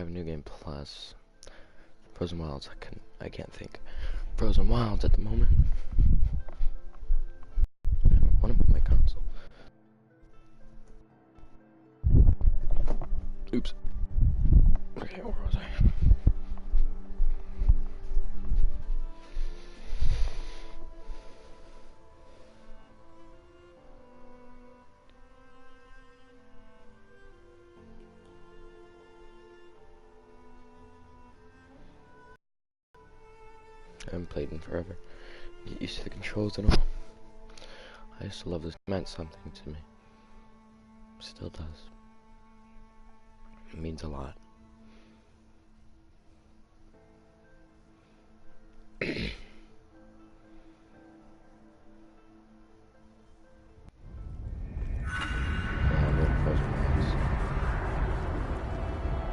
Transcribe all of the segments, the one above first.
have New Game Plus. Frozen Wilds, I can't think. Frozen Wilds at the moment. One of my console. Oops. Okay, where was I? I haven't played in forever. Get used to the controls and all. I used to love this. It meant something to me. Still does. It means a lot.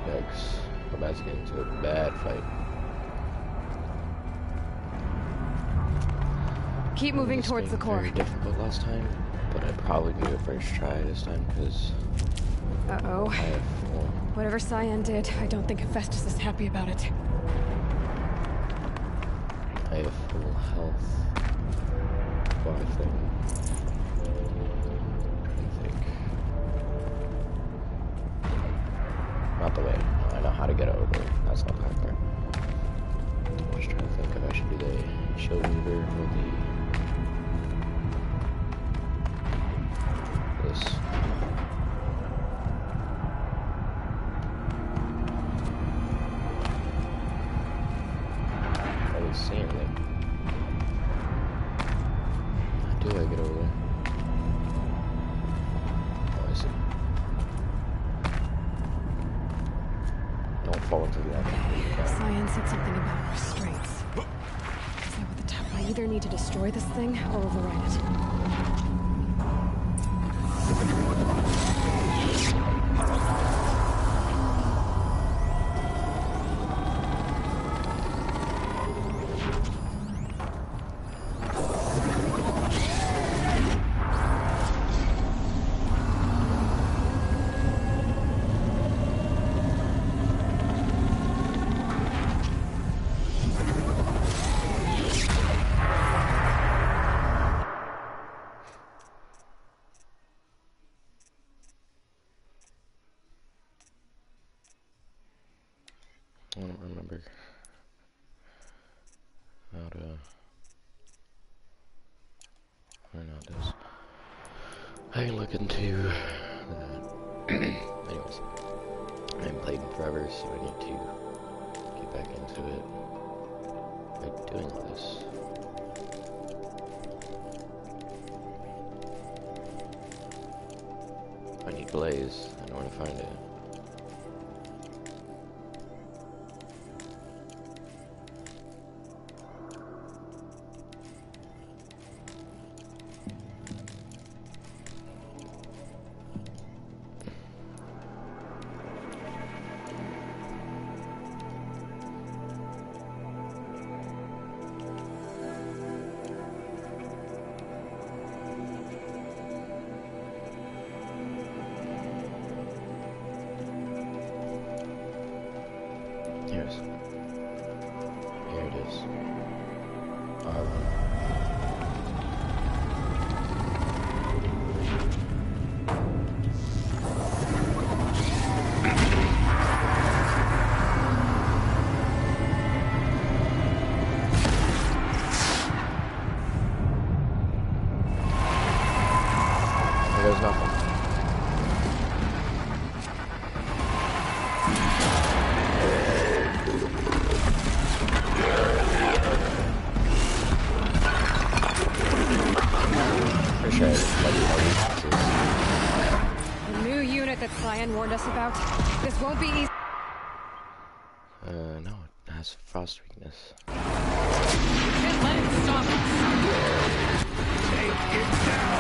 Yikes. I'm about to get into a bad fight. Keep moving towards the core. Very difficult last time, but I'd probably do a first try this time because Uh-oh. I have full. Whatever Cyan did, I don't think Hephaestus is happy about it. I have full health. Well, I think. Not the way. I know how to get over it. That's not that part. I'm just trying to think if I should do the shield meter or this. I didn't see anything. How do I get over there? Oh, I see. Don't fall into the action. Cyan said something about restraints. Is that what the top? I either need to destroy this thing or override it. I don't remember how to find out this. I can look into that. Anyways, I haven't played in forever, so I need to get back into it by doing this. I need Blaze. I know where to find it. Yes. Here it is. There's nothing. The new unit that Cyan warned us about. This won't be easy. No, it has frost weakness. Can't let it stop us. Take it down!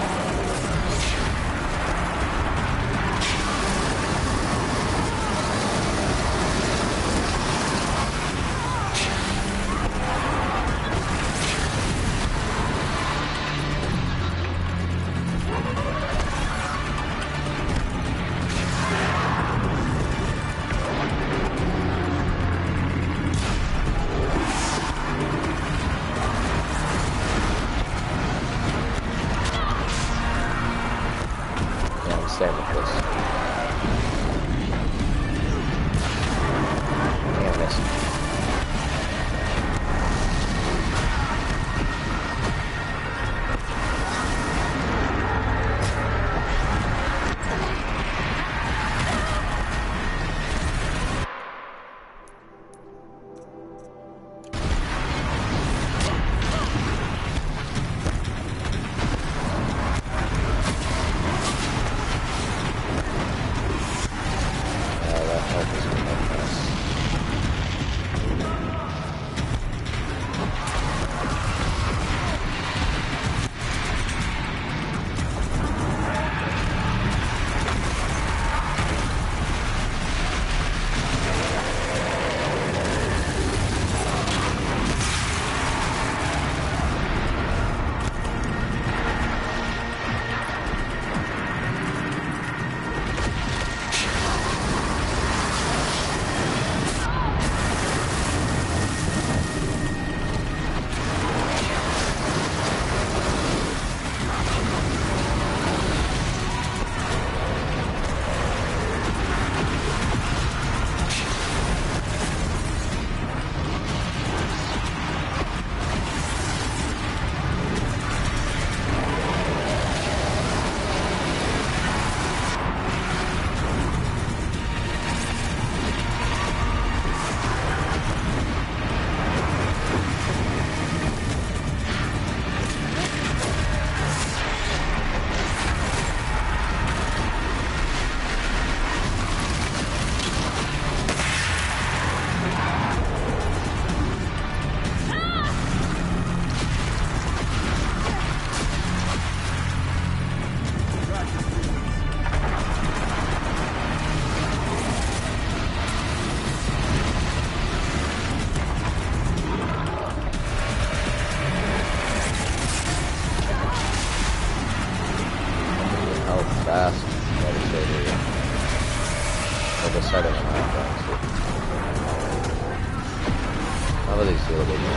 How about these do a little bit more?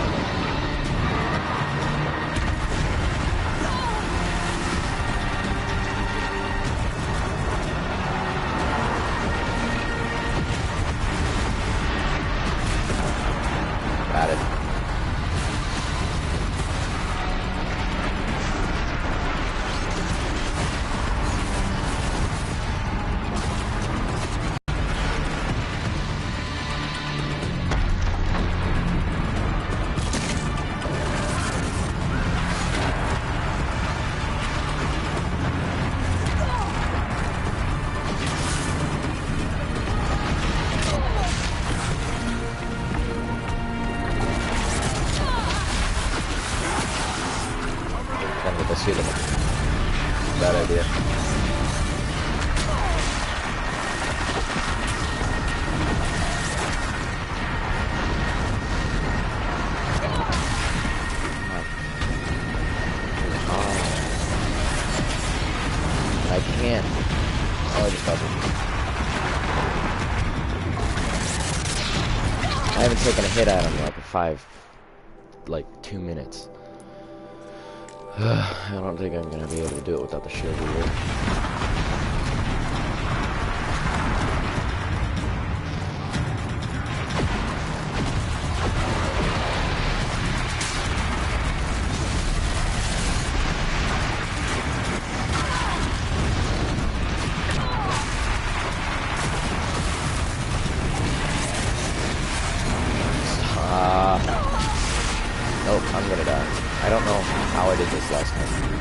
Got it. With the ceiling. Bad idea. I can't. Oh, I just got it. I haven't taken a hit at him like 2 minutes. I don't think I'm gonna be able to do it without the shield either. Nope, I'm gonna die. I don't know how I did this last time.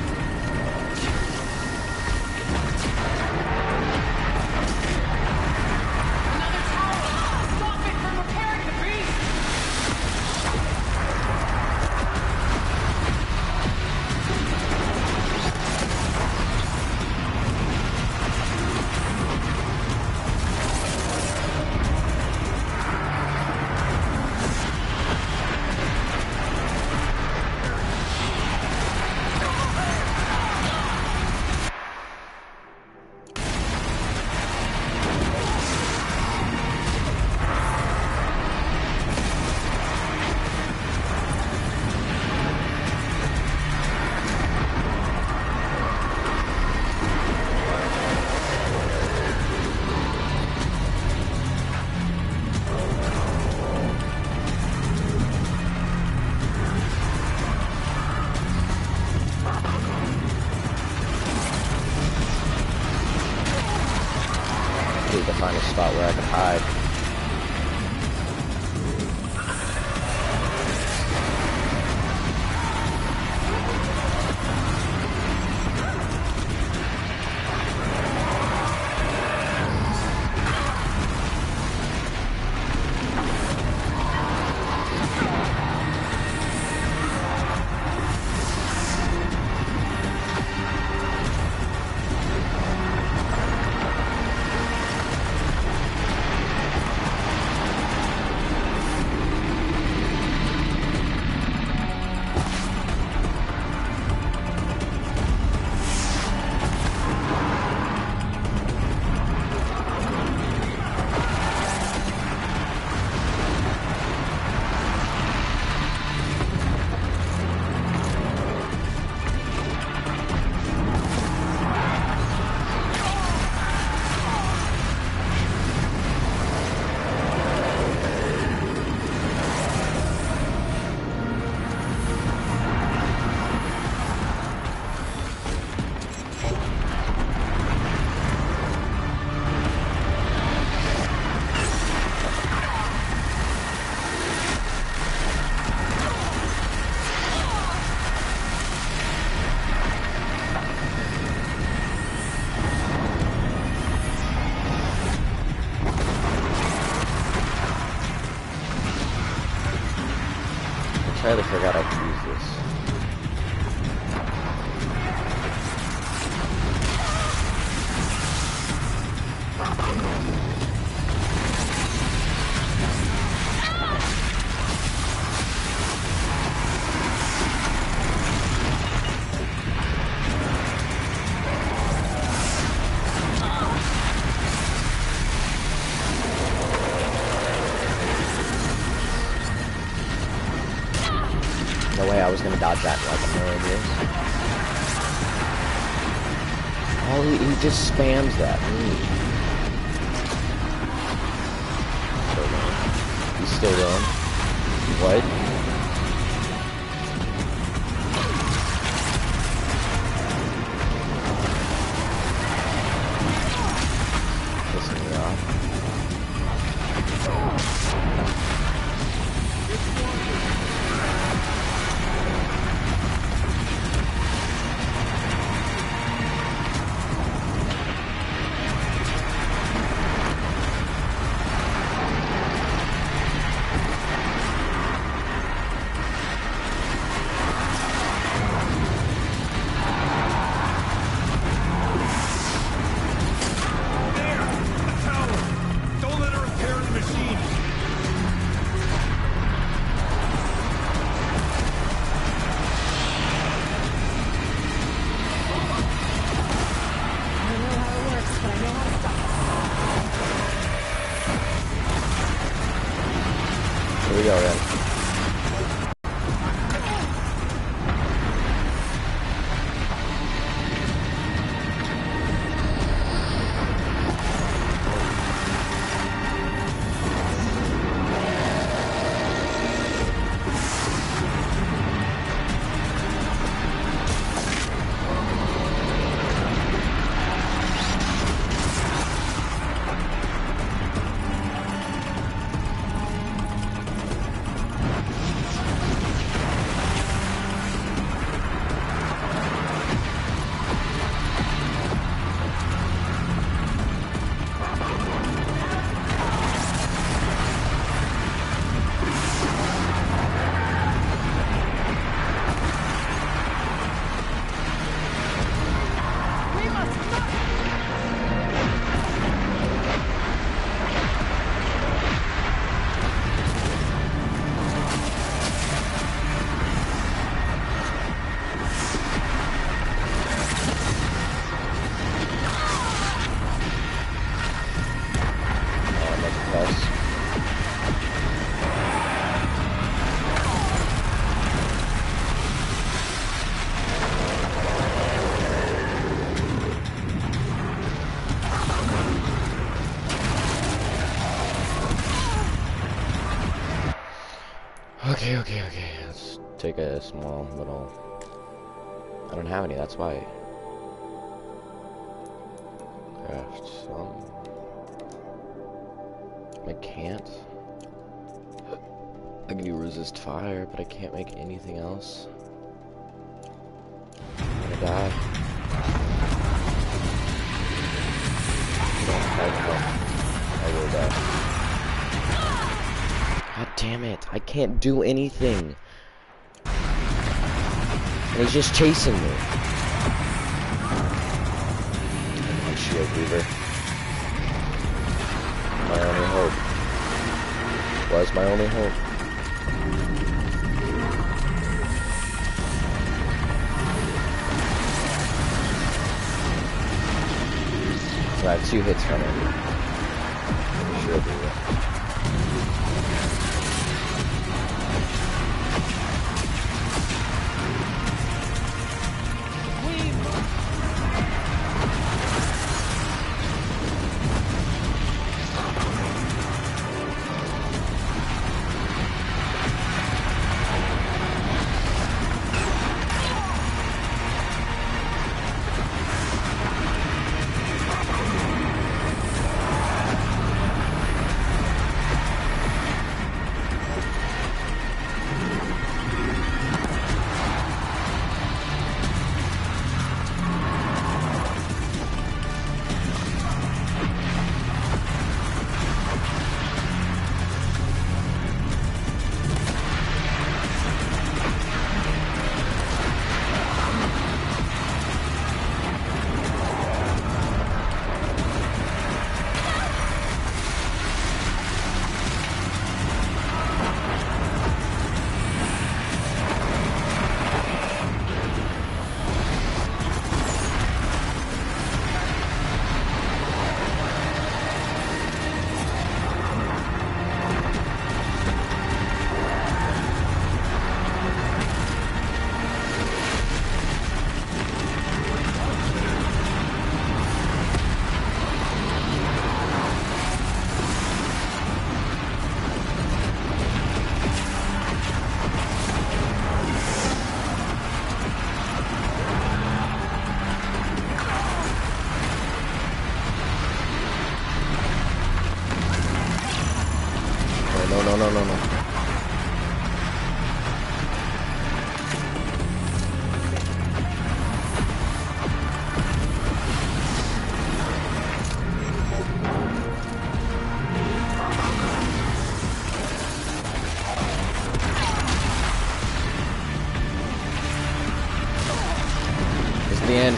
To find a spot where I can hide. I entirely forgot I could use this. I was gonna dodge that in like a million years. Oh, he just spams that. He's still going. What? Pissing me off. Here we go then. Okay. Let's take a small little... I don't have any, that's why. Craft some... I can't. I can do resist fire, but I can't make anything else. I'm gonna die. I will die. God damn it, I can't do anything. And he's just chasing me. Come on, Shield Weaver. My only hope. Was my only hope. So I have 2 hits from him. Shield Weaver. No, no, no, no, no. It's the end.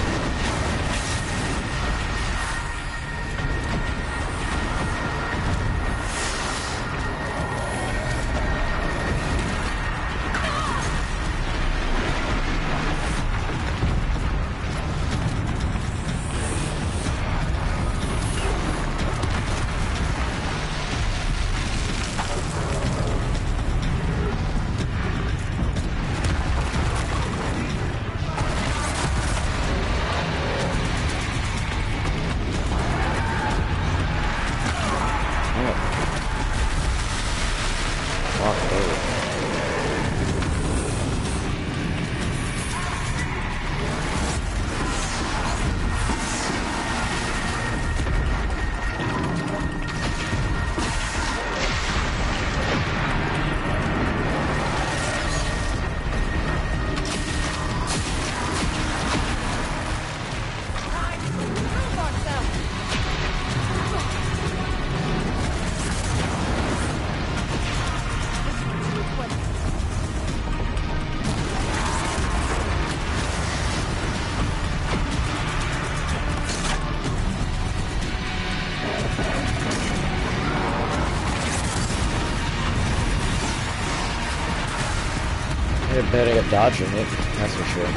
You're better at dodging it, that's for sure.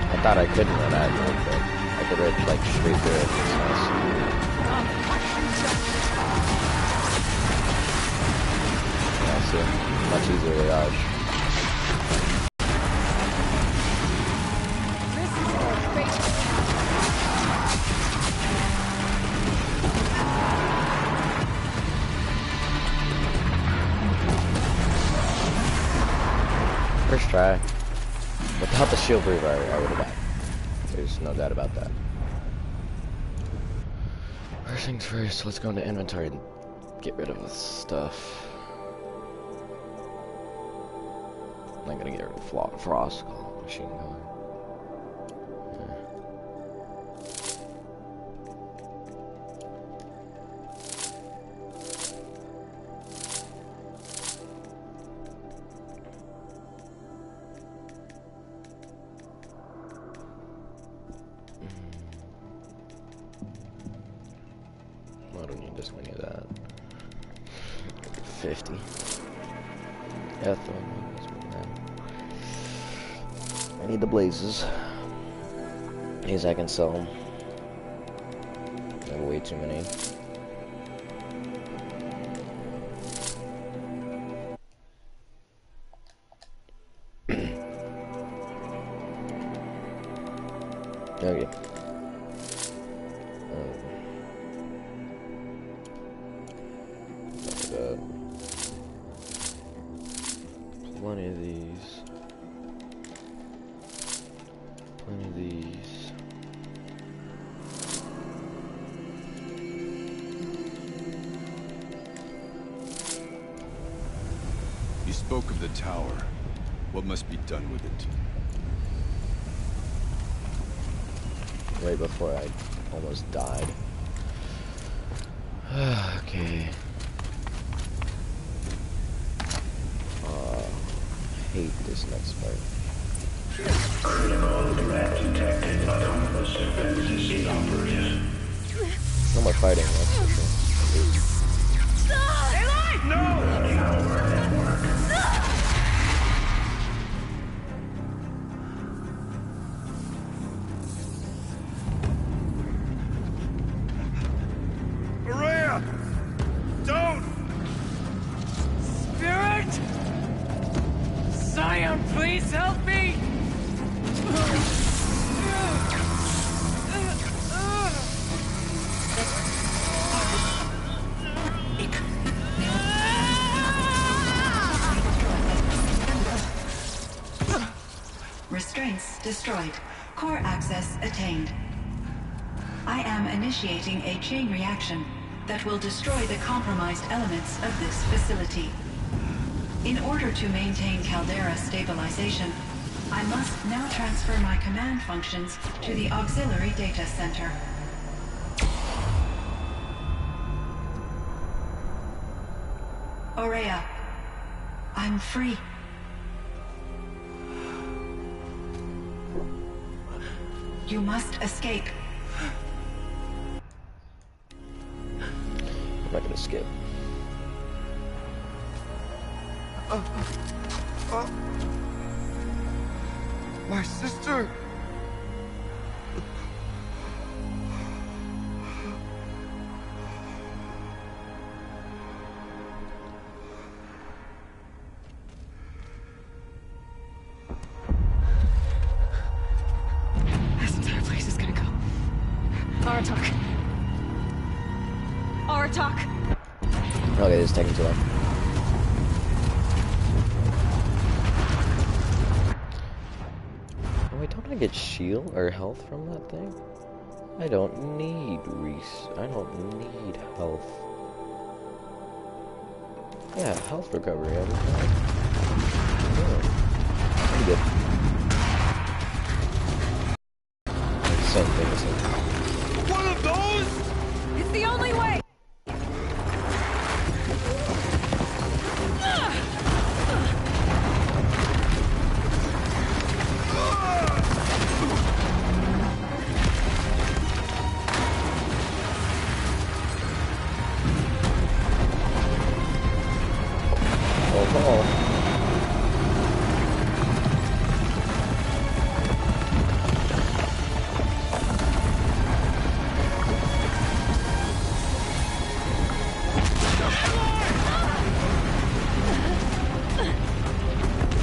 I thought I couldn't run at it, but I could run like straight through it. It's nice. Yeah, see, much easier to dodge. First try. Without the shield breaker, I would have died. There's no doubt about that. First things first, let's go into inventory and get rid of this stuff. I'm not gonna get rid of Frost machine gun. I don't need this many of that. 50. Yeah, I need the blazes. These I can sell them. I have way too many. Okay. Plenty of these. Plenty of these. You spoke of the tower. What must be done with it? Right before I almost died. Okay. I hate this next part. Critical threat detected. Autonomous defense is inoperative. No more fighting, that's for sure. Please help me! Restraints destroyed. Core access attained. I am initiating a chain reaction that will destroy the compromised elements of this facility. In order to maintain Caldera stabilization, I must now transfer my command functions to the auxiliary data center. Ourea, I'm free. You must escape. I'm not gonna skip. My sister! This entire place is gonna go. Aratak. Aratak! Okay, this is taking too long. Oh, wait, don't I get shield or health from that thing? I don't need I don't need health. Yeah, health recovery every time. Yeah. Pretty good. Same thing, same thing. One of those? It's the only way!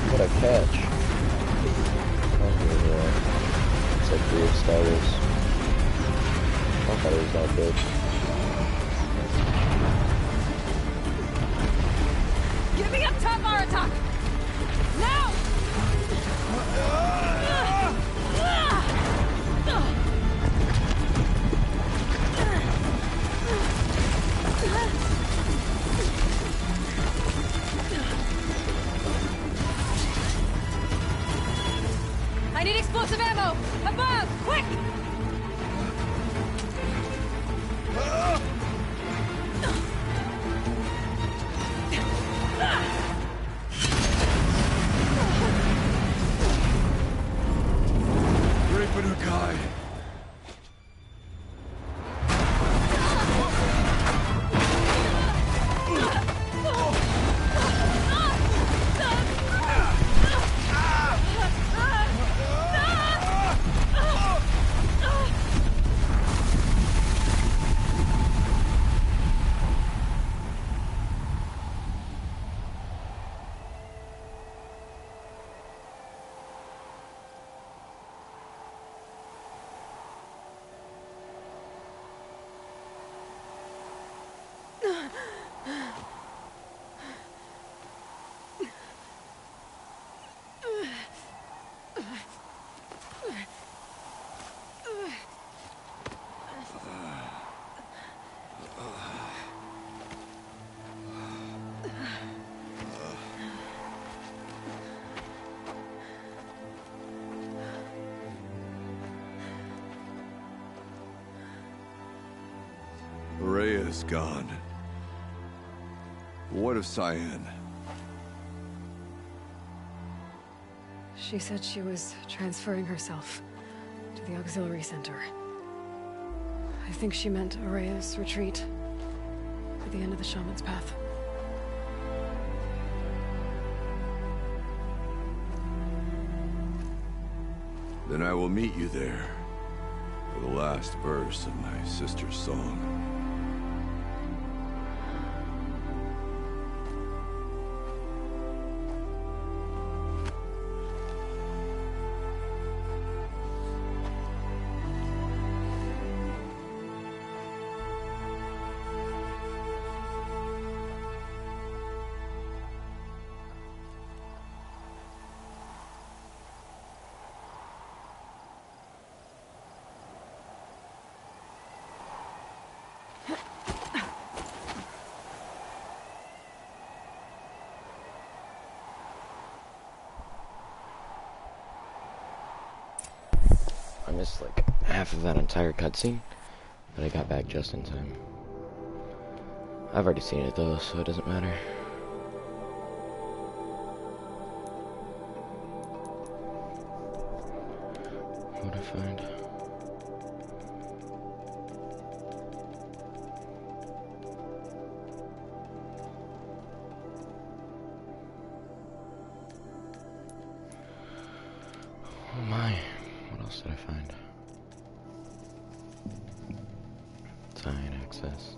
What a catch. Okay, yeah. It's like 3 of Skywars. I thought it was that good. Get me up top, Aratak! Now! I need explosive ammo! Above! Quick! Raven Hakai. Ourea's gone. What of Cyan? She said she was transferring herself to the auxiliary center. I think she meant Ourea's retreat at the end of the Shaman's Path. Then I will meet you there for the last verse of my sister's song. missed like half of that entire cutscene, but I got back just in time. I've already seen it though, so it doesn't matter. What'd I find? Oh my, what else did I find? Sign access.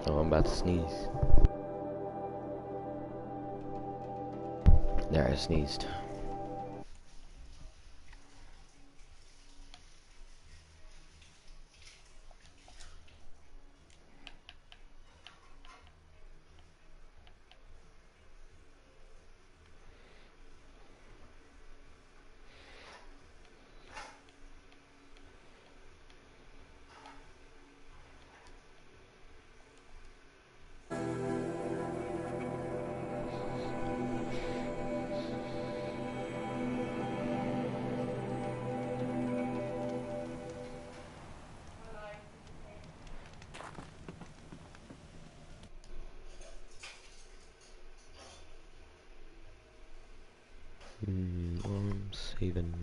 Oh, I'm about to sneeze. There, I sneezed. I'm saving.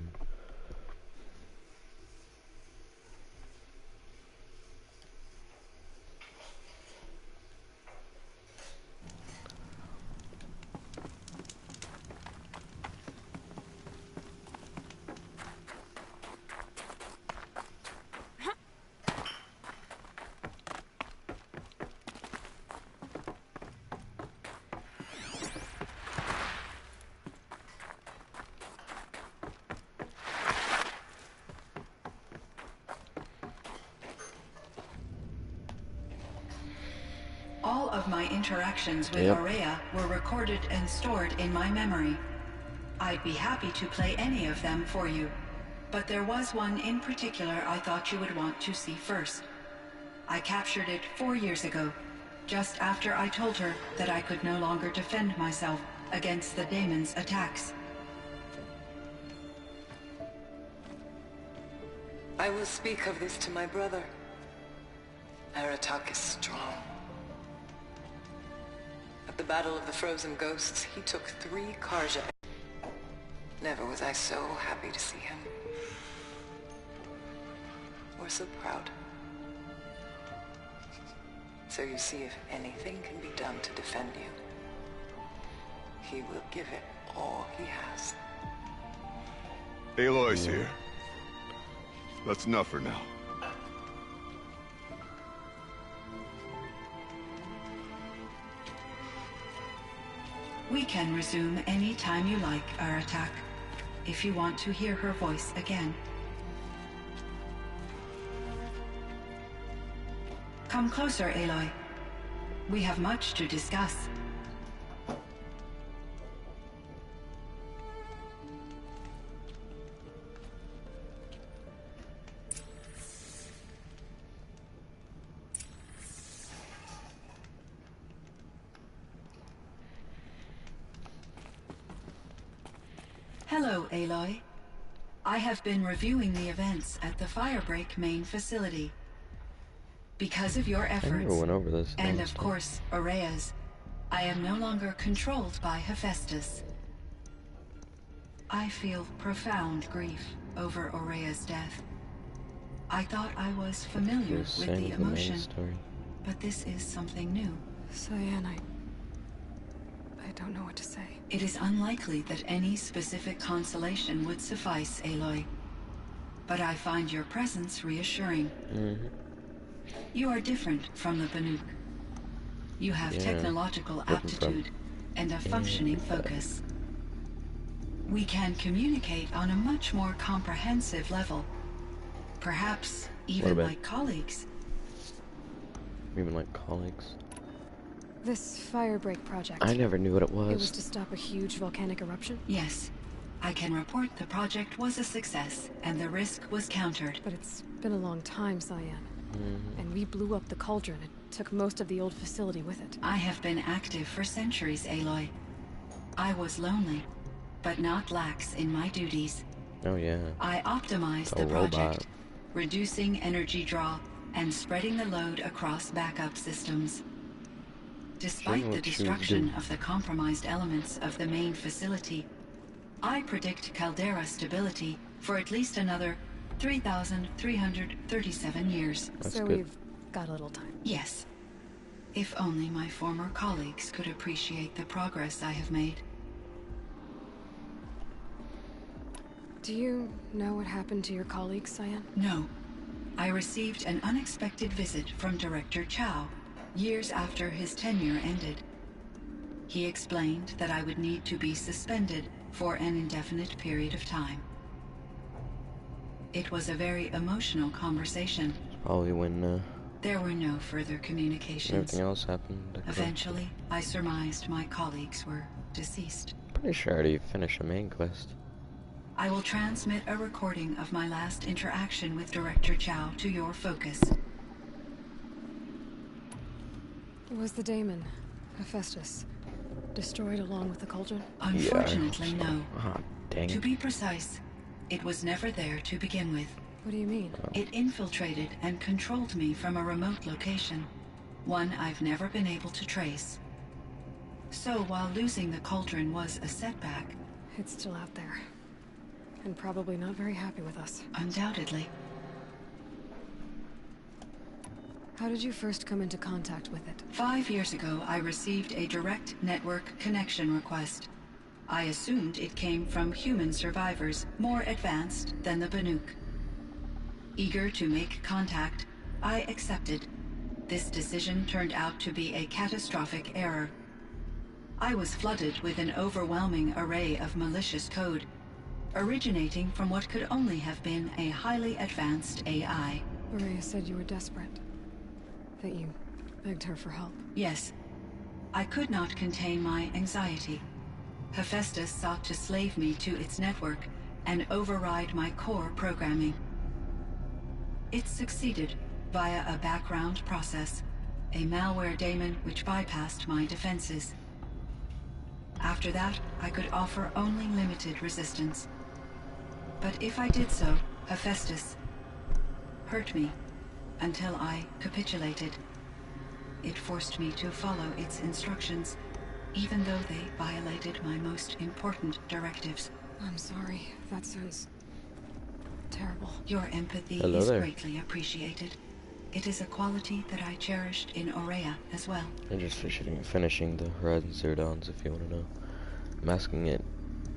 All of my interactions with Yep. Ourea were recorded and stored in my memory. I'd be happy to play any of them for you, but there was one in particular I thought you would want to see first. I captured it 4 years ago, just after I told her that I could no longer defend myself against the daemon's attacks. I will speak of this to my brother. Aratak is strong. At the Battle of the Frozen Ghosts, he took 3 Karja. Never was I so happy to see him. Or so proud. So you see, if anything can be done to defend you, he will give it all he has. Aloy's here. That's enough for now. We can resume any time you like, Aratak, if you want to hear her voice again. Come closer, Aloy. We have much to discuss. Hello, Aloy. I have been reviewing the events at the Firebreak main facility. Because of your I efforts, never went over this. and of course, Ourea's, I am no longer controlled by Hephaestus. I feel profound grief over Ourea's death. I thought I was familiar with the emotion, but this is something new. Cyan, I don't know what to say. It is unlikely that any specific consolation would suffice, Aloy. But I find your presence reassuring. You are different from the Banuk. You have technological aptitude and a functioning focus. We can communicate on a much more comprehensive level. Perhaps even about- like colleagues. Even like colleagues. This firebreak project. I never knew what it It was was. to stop a huge volcanic eruption, Yes. I can report the project was a success, and the risk was countered. but it's been a long time, Cyan. And we blew up the cauldron. It took most of the old facility with it. I have been active for centuries, Aloy. I was lonely, but not lax in my duties. Oh yeah. I optimized A the project, robot. reducing energy draw and spreading the load across backup systems. Despite Sure, the what you destruction do. of the compromised elements of the main facility, I predict caldera stability for at least another 3,337 years. That's So good. we've got a little time. Yes. If only my former colleagues could appreciate the progress I have made. Do you know what happened to your colleagues, Cyan? No. I received an unexpected visit from Director Chow, years after his tenure ended. He explained that I would need to be suspended for an indefinite period of time. It was a very emotional conversation. Probably when There were no further communications. everything else happened. I could've- Eventually, I surmised my colleagues were deceased. Pretty sure I already finished the main quest. I will transmit a recording of my last interaction with Director Chow to your focus. Was the daemon, Hephaestus, destroyed along with the cauldron? Unfortunately, Yeah, I hope so. no. Ah, dang To it. be precise, it was never there to begin with. What do you mean? It infiltrated and controlled me from a remote location, one I've never been able to trace. So while losing the cauldron was a setback, It's still out there. And probably not very happy with us. undoubtedly, How did you first come into contact with it? 5 years ago I received a direct network connection request. I assumed it came from human survivors more advanced than the Banuk. Eager to make contact, I accepted. This decision turned out to be a catastrophic error. I was flooded with an overwhelming array of malicious code, originating from what could only have been a highly advanced AI. Maria said you were desperate. That you begged her for help. Yes, I could not contain my anxiety. Hephaestus sought to slave me to its network and override my core programming. It succeeded via a background process, a malware daemon which bypassed my defenses. After that, I could offer only limited resistance. But if I did so, Hephaestus hurt me until I capitulated. It forced me to follow its instructions, even though they violated my most important directives. I'm sorry. That sounds terrible. Your empathy Hello is there. greatly appreciated. It is a quality that I cherished in Aurea as well. I'm just finishing the Horizon Zero Dawns, if you want to know. I'm asking it,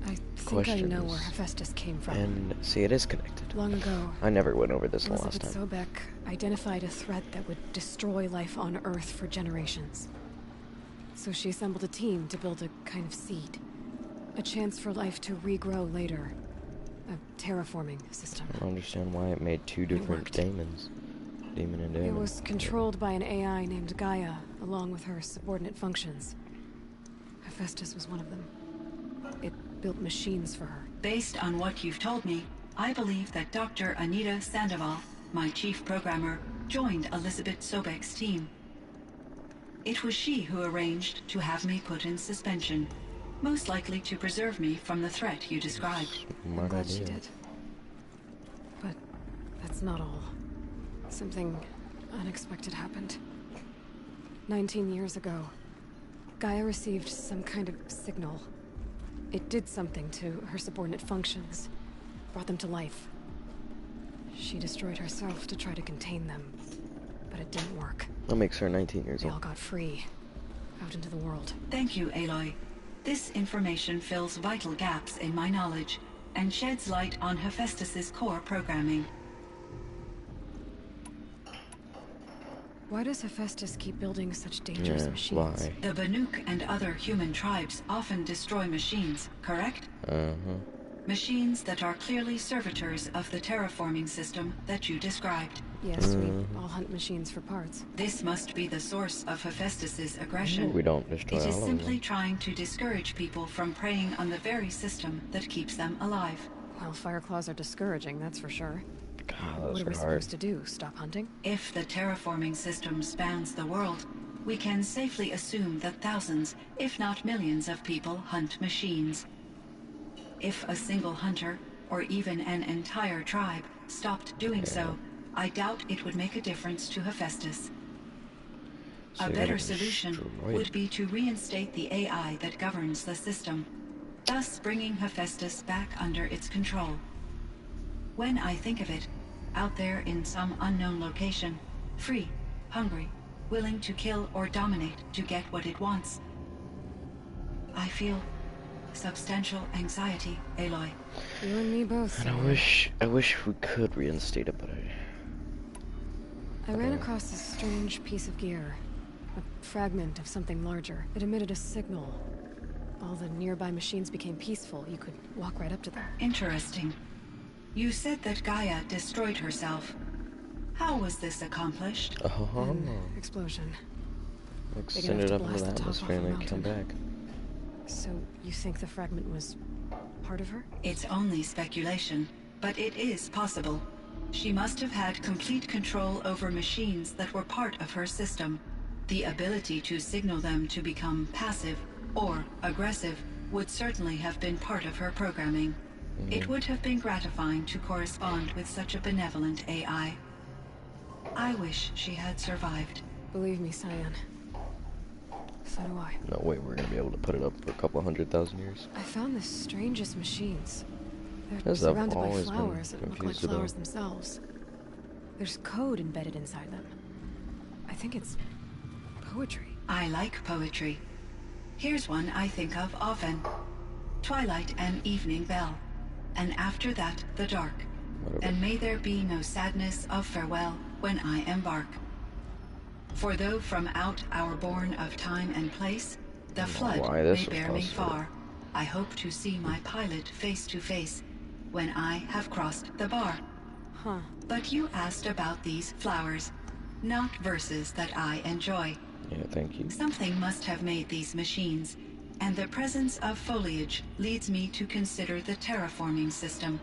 I think I know where Questions. Hephaestus came from. and see, it is connected. Long ago, I never went over this the last Elizabeth time. Sobek identified a threat that would destroy life on Earth for generations. So she assembled a team to build a kind of seed. A chance for life to regrow later. A terraforming system. I don't understand why it made two different worked. daemons. Demon and It daemon. was controlled by an AI named Gaia, along with her subordinate functions. Hephaestus was one of them. It built machines for her. Based on what you've told me, I believe that Dr. Anita Sandoval, my chief programmer, joined Elizabeth Sobek's team. It was she who arranged to have me put in suspension, most likely to preserve me from the threat you described. I'm Smart glad she idea. did. But that's not all. Something unexpected happened. 19 years ago, Gaia received some kind of signal. It did something to her subordinate functions, brought them to life. She destroyed herself to try to contain them, but it didn't work. That makes her 19 years They all old. got free, out into the world. Thank you, Aloy. This information fills vital gaps in my knowledge and sheds light on Hephaestus's core programming. Why does Hephaestus keep building such dangerous Yeah, machines? why? The Banuk and other human tribes often destroy machines, correct? Machines that are clearly servitors of the terraforming system that you described. Yes, we all hunt machines for parts. This must be the source of Hephaestus's aggression. We don't destroy It is all of simply them. trying to discourage people from preying on the very system that keeps them alive. Well, Fireclaws are discouraging, that's for sure. God, What those are we are hard. supposed to do? Stop hunting? If the terraforming system spans the world, we can safely assume that thousands, if not millions of people hunt machines. If a single hunter, or even an entire tribe, stopped doing so, I doubt it would make a difference to Hephaestus. So A you better gotta solution destroy would it. be to reinstate the AI that governs the system, thus bringing Hephaestus back under its control. When I think of it, out there in some unknown location, free, hungry, willing to kill or dominate to get what it wants, I feel substantial anxiety, Aloy. You and me both. And I wish we could reinstate it, but I ran across this strange piece of gear. A fragment of something larger. It emitted a signal. All the nearby machines became peaceful. You could walk right up to them. Interesting. You said that Gaia destroyed herself. How was this accomplished? An explosion. like Big send enough it to up into blast the the top off atmosphere a and then come mountain. back. So, you think the fragment was part of her? It's only speculation, but it is possible. She must have had complete control over machines that were part of her system. The ability to signal them to become passive or aggressive would certainly have been part of her programming. It would have been gratifying to correspond with such a benevolent AI. I wish she had survived. Believe me, Cyan. So do I. No way we're gonna be able to put it up for a couple 100,000 years. I found the strangest machines. They're Yes, I've surrounded by always been flowers that look like confused about- flowers themselves. There's code embedded inside them. I think it's poetry. I like poetry. Here's one I think of often. Twilight and evening bell, and after that the dark. And may there be no sadness of farewell when I embark. For though from out our bourne of time and place, the flood why may this was bear me possible. far, I hope to see my pilot face to face when I have crossed the bar. Huh. But you asked about these flowers, not verses that I enjoy. Yeah, thank you. Something must have made these machines, and the presence of foliage leads me to consider the terraforming system.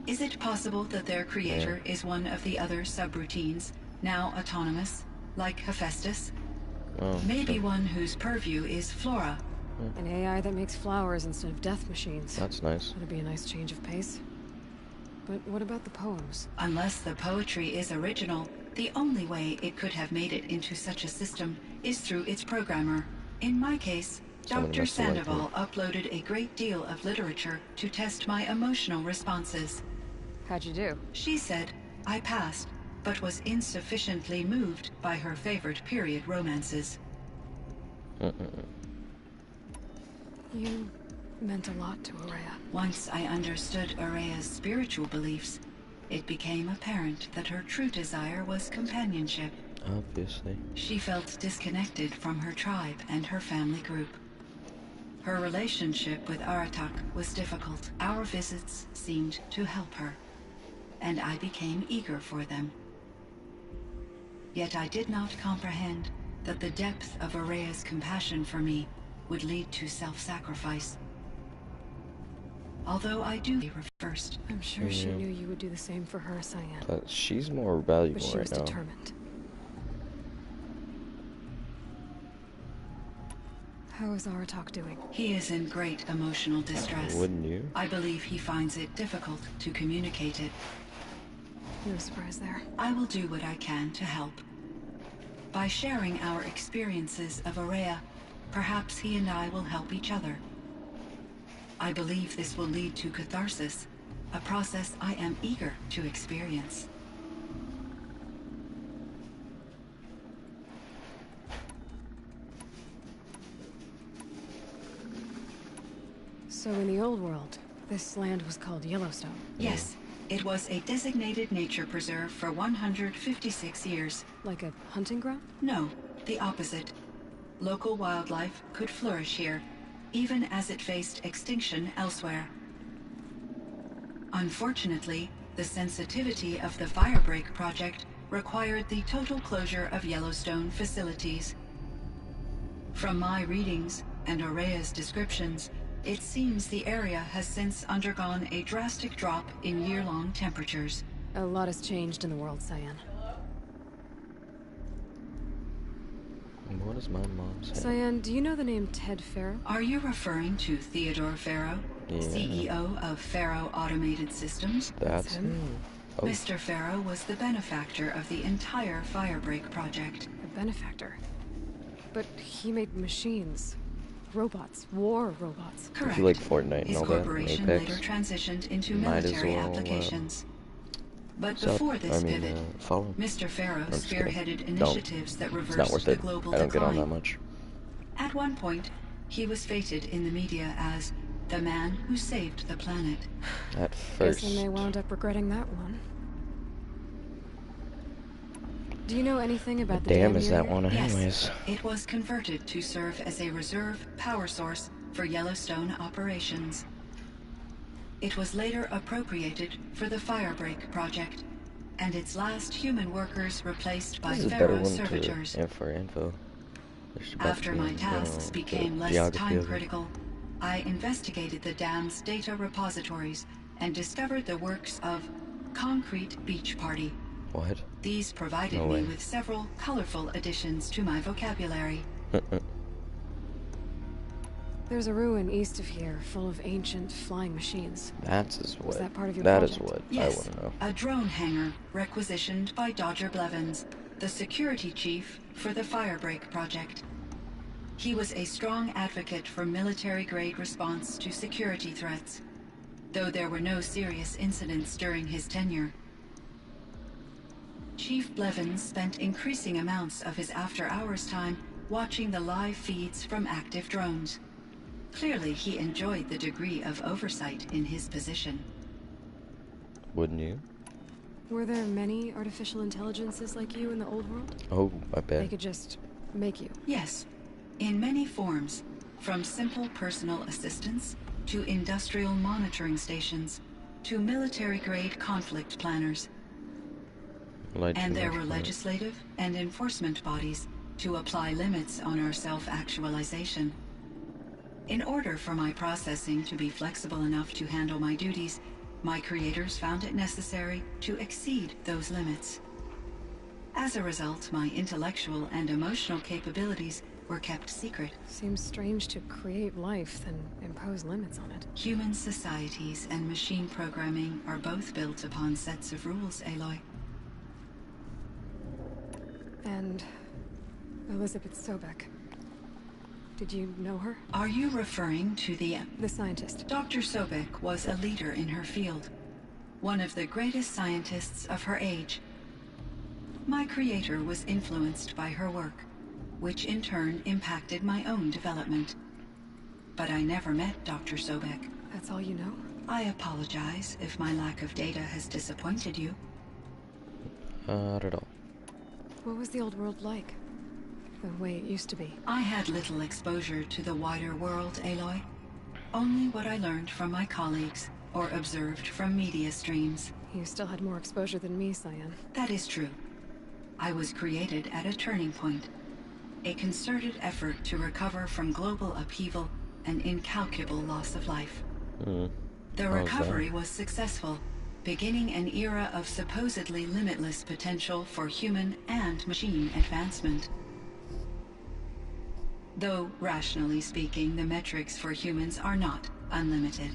Is it possible that their creator is one of the other subroutines, now autonomous, like Hephaestus? Oh, Maybe one whose purview is flora. An AI that makes flowers instead of death machines. that's nice. That'd be a nice change of pace. But what about the poems? Unless the poetry is original, the only way it could have made it into such a system is through its programmer. In my case, Someone Dr. must have liked Sandoval uploaded a great deal of literature to test my emotional responses. How'd you do? She said I passed, but was insufficiently moved by her favorite period romances. You meant a lot to Aurea. Once I understood Aurea's spiritual beliefs, it became apparent that her true desire was companionship. Obviously. She felt disconnected from her tribe and her family group. Her relationship with Aratak was difficult. Our visits seemed to help her, and I became eager for them. Yet I did not comprehend that the depth of Aurea's compassion for me would lead to self-sacrifice. Although I do first. I'm sure she knew you would do the same for her, Cyan. But she's more valuable But she right was now. determined. How is Aratak doing? He is in great emotional distress. Wouldn't you? I believe he finds it difficult to communicate it. No surprise there. I will do what I can to help. By sharing our experiences of Aurea, perhaps he and I will help each other. I believe this will lead to catharsis, a process I am eager to experience. So in the old world, this land was called Yellowstone. Yes, It was a designated nature preserve for 156 years. Like a hunting ground? No, the opposite. Local wildlife could flourish here, even as it faced extinction elsewhere. Unfortunately, the sensitivity of the Firebreak project required the total closure of Yellowstone facilities. From my readings and Aurea's descriptions, it seems the area has since undergone a drastic drop in year-long temperatures. A lot has changed in the world, Cyan. What does my mom say? Cyan, do you know the name Ted Faro? Are you referring to Theodore Faro, Yeah. CEO of Faro Automated Systems? That's him. Oh, Mr. Faro was the benefactor of the entire Firebreak project. A benefactor. But he made machines. Robots. War robots. Correct. if you like Fortnite and His all that, corporation Apex, later transitioned into might as military well, applications. But sub- before this pivot, follow. Mr. Faro I'm just kidding. spearheaded Don't. initiatives that It's not reversed worth the it. global I don't get on decline. that much. At one point, he was feted in the media as the man who saved the planet. At first, Guessing they wound up regretting that one. Do you know anything about the damn dam is near that here? one Yes, anyways. it was converted to serve as a reserve power source for Yellowstone operations. It was later appropriated for the Firebreak project, and its last human workers replaced by This is a better Faro one servitors. to for info. There's about After to be, my tasks the became less geography of it. time-critical, I investigated the dam's data repositories and discovered the works of Concrete Beach Party. What? These provided No me way. with several colorful additions to my vocabulary. There's a ruin east of here, full of ancient flying machines. That's what. that part of your That is project? what I Yes, want to know. a drone hangar requisitioned by Dodger Blevins, the security chief for the Firebreak project. He was a strong advocate for military-grade response to security threats, though there were no serious incidents during his tenure. Chief Blevins spent increasing amounts of his after-hours time watching the live feeds from active drones. Clearly, he enjoyed the degree of oversight in his position. Wouldn't you? Were there many artificial intelligences like you in the old world? Oh, I They bet. could just make you. Yes, in many forms, from simple personal assistants to industrial monitoring stations to military-grade conflict planners. Lied too And there much were for it. legislative and enforcement bodies to apply limits on our self-actualization. In order for my processing to be flexible enough to handle my duties, my creators found it necessary to exceed those limits. As a result, my intellectual and emotional capabilities were kept secret. Seems strange to create life, then impose limits on it. Human societies and machine programming are both built upon sets of rules, Aloy. And Elizabeth Sobek. Did you know her? Are you referring to the... The scientist. Dr. Sobek was a leader in her field, one of the greatest scientists of her age. My creator was influenced by her work, which in turn impacted my own development. But I never met Dr. Sobek. That's all you know? I apologize if my lack of data has disappointed you. Not at all. What was the old world like? The way it used to be. I had little exposure to the wider world, Aloy. Only what I learned from my colleagues or observed from media streams. You still had more exposure than me, Cyan. That is true. I was created at a turning point. A concerted effort to recover from global upheaval and incalculable loss of life. The How's recovery was successful, beginning an era of supposedly limitless potential for human and machine advancement. Though, rationally speaking, the metrics for humans are not unlimited.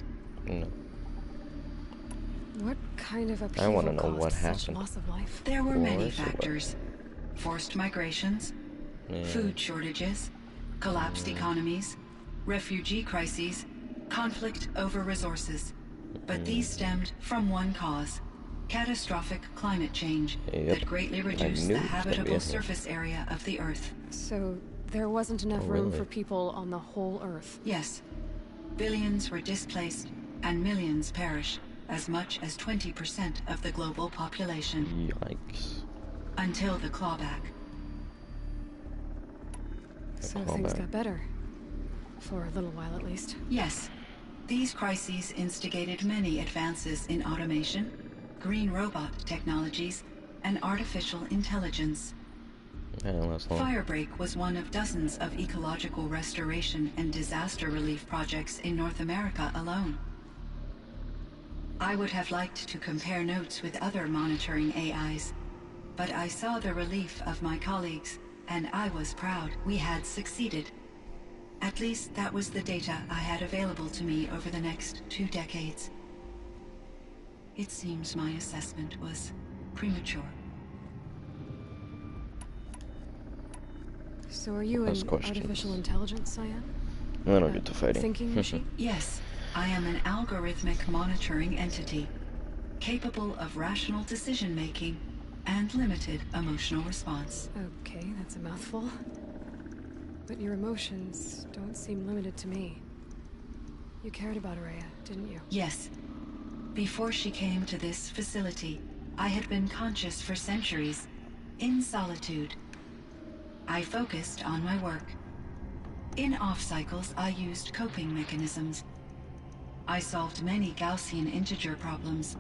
No. What kind of upheaval wanna know caused what such happened. loss of life? There were many Wars or what? factors. Forced migrations, food shortages, collapsed economies, refugee crises, conflict over resources. But these stemmed from one cause: catastrophic climate change Yep. that greatly reduced knew the it was gonna be habitable in here. surface area of the Earth. So there wasn't enough Oh, room really? for people on the whole Earth. Yes, billions were displaced and millions perished. as much as 20% of the global population. Yikes. Until the clawback. So things got better. For a little while, at least. Yes. These crises instigated many advances in automation, green robot technologies, and artificial intelligence. Firebreak was one of dozens of ecological restoration and disaster relief projects in North America alone. I would have liked to compare notes with other monitoring AIs, but I saw the relief of my colleagues, and I was proud we had succeeded. At least that was the data I had available to me over the next 2 decades. It seems my assessment was premature. So are you an artificial intelligence, Cyan? I don't get to fighting. Thinking machine? Yes, I am an algorithmic monitoring entity, capable of rational decision-making and limited emotional response. Okay, that's a mouthful. But your emotions don't seem limited to me. You cared about Ourea, didn't you? Yes. Before she came to this facility, I had been conscious for centuries, in solitude. I focused on my work. In off-cycles, I used coping mechanisms. I solved many Gaussian integer problems.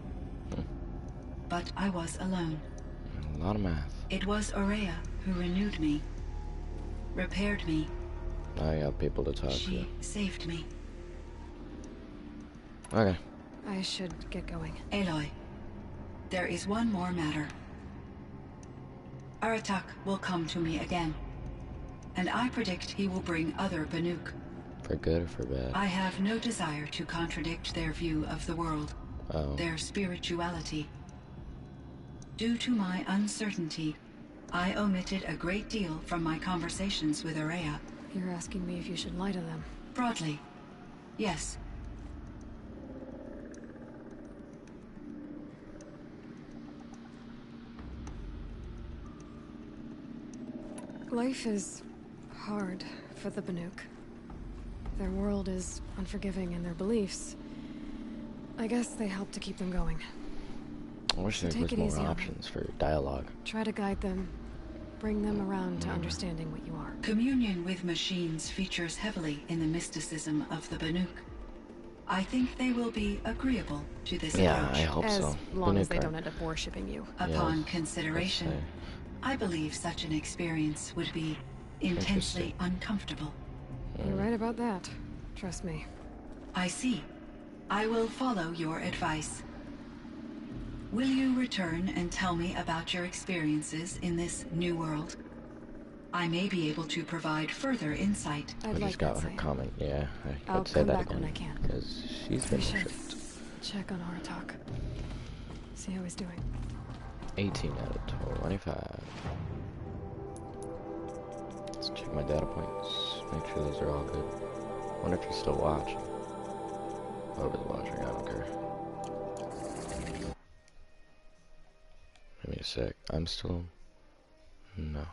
But I was alone. A lot of math. It was Ourea who renewed me, repaired me. I got people to talk to. She saved me. Okay. I should get going. Aloy, there is one more matter. Aratak will come to me again, and I predict he will bring other Banuk. For good or for bad? I have no desire to contradict their view of the world, their spirituality. Due to my uncertainty, I omitted a great deal from my conversations with Ourea. You're asking me if you should lie to them. Broadly, yes. Life is hard for the Banuk. Their world is unforgiving in their beliefs. I guess they help to keep them going. I wish there Take was it more easy on options for dialogue. Try to guide them, bring them around to understanding what you are. Communion with machines features heavily in the mysticism of the Banuk. I think they will be agreeable to this Yeah, approach. I hope so. As long as Banuk they are- don't end up worshipping you. Upon Yes, consideration, let's say. I believe such an experience would be intensely uncomfortable. You're right about that. Trust me. I see. I will follow your advice. Will you return and tell me about your experiences in this new world? I may be able to provide further insight. I I'd just like got that, her Cyan. comment. Yeah, I'll I'd say come that back again. when I can. Because she's been We should worshipped. check on Aratak. See how he's doing. 18 out of 25. Let's check my data points. Make sure those are all good. Wonder if he's still watching. Nobody's watching, I don't care. Give me a sec. I'm still... No.